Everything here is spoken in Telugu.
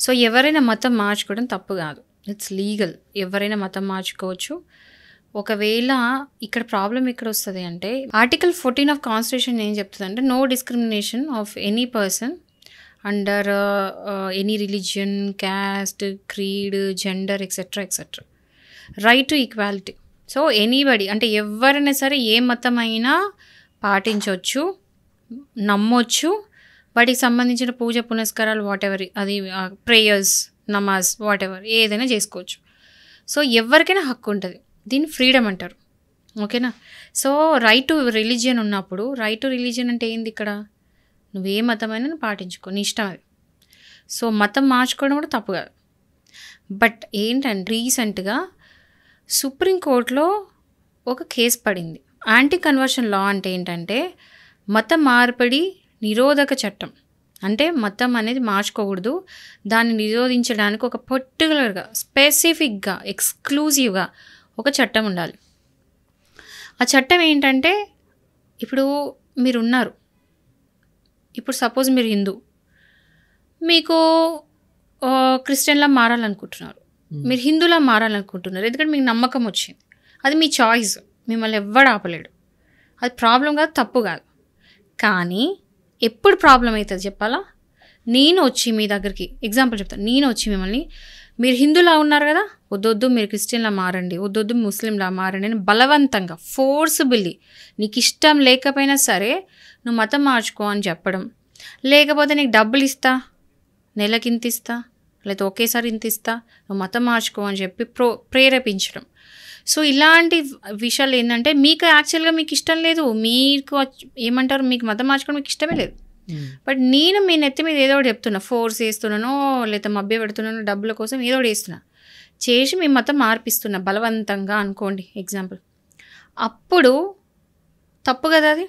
సో ఎవరైనా మతం మార్చుకోవడం తప్పు కాదు, ఇట్స్ లీగల్. ఎవరైనా మతం మార్చుకోవచ్చు. ఒకవేళ ఇక్కడ ప్రాబ్లం ఎక్కడ వస్తుంది అంటే ఆర్టికల్ 14 ఆఫ్ కాన్స్టిట్యూషన్ ఏం చెప్తుంది అంటే no discrimination of any person under any religion, caste, creed, gender etcetera etcetera, right to equality. So anybody అంటే ఎవరైనా సరే ఏ మతం అయినా పాటించవచ్చు, నమ్మొచ్చు, వాటికి సంబంధించిన పూజ పునస్కారాలు వాట్ ఎవర్, అది ప్రేయర్స్, నమాజ్, వాట్ ఎవర్ ఏదైనా చేసుకోవచ్చు. సో ఎవరికైనా హక్కు ఉంటుంది, దీన్ని ఫ్రీడమ్ అంటారు. ఓకేనా. సో రైట్ టు రిలీజియన్ ఉన్నప్పుడు, రైట్ టు రిలీజియన్ అంటే ఏంది ఇక్కడ, నువ్వే మతమైనా నువ్వు పాటించుకో, నీ ఇష్టం అది. సో మతం మార్చుకోవడం కూడా తప్పు కాదు. బట్ ఏంటంటే రీసెంట్గా సుప్రీంకోర్టులో ఒక కేసు పడింది. యాంటీ కన్వర్షన్ లా అంటే ఏంటంటే మత మార్పిడి నిరోధక చట్టం. అంటే మతం అనేది మార్చుకోకూడదు, దాన్ని నిరోధించడానికి ఒక పర్టికులర్గా, స్పెసిఫిక్గా, ఎక్స్క్లూజివ్గా ఒక చట్టం ఉండాలి. ఆ చట్టం ఏంటంటే ఇప్పుడు మీరున్నారు, ఇప్పుడు సపోజ్ మీరు హిందూ, మీకు క్రిస్టియన్లా మారాలనుకుంటున్నారు, మీరు హిందూలా మారాలనుకుంటున్నారు, ఎందుకంటే మీకు నమ్మకం వచ్చింది, అది మీ చాయిస్, మిమ్మల్ని ఎవ్వడు ఆపలేడు, అది ప్రాబ్లం కాదు, తప్పు కాదు. కానీ ఎప్పుడు ప్రాబ్లం అవుతుంది చెప్పాలా, నేను వచ్చి మీ దగ్గరికి ఎగ్జాంపుల్ చెప్తాను, నేను వచ్చి మిమ్మల్ని మీరు హిందూలా ఉన్నారు కదా, వద్దొద్దు మీరు క్రిస్టియన్లా మారండి, వద్దొద్దు ముస్లింలా మారండి అని బలవంతంగా ఫోర్స్బుల్లీ, నీకు ఇష్టం లేకపోయినా సరే నువ్వు మతం మార్చుకో అని చెప్పడం, లేకపోతే నీకు డబ్బులు ఇస్తా, నెలకి ఇంత ఇస్తా, లేకపోతే ఒకేసారి ఇంత ఇస్తా, నువ్వు మతం మార్చుకో అని చెప్పి ప్రేరేపించడం. సో ఇలాంటి విషయాలు ఏంటంటే మీకు యాక్చువల్గా మీకు ఇష్టం లేదు, మీకు ఏమంటారు, మీకు మతం మార్చుకోవడం మీకు ఇష్టమే లేదు, బట్ నేను మీ నెత్తి మీద ఏదో ఒకటి చెప్తున్నా, ఫోర్స్ చేస్తున్నానో లేకపోతే మభ్య పెడుతున్నానో, డబ్బుల కోసం ఏదో ఒకటి చేస్తున్నా, చేసి మీ మతం మార్పిస్తున్నా బలవంతంగా అనుకోండి ఎగ్జాంపుల్, అప్పుడు తప్పు కదా అది.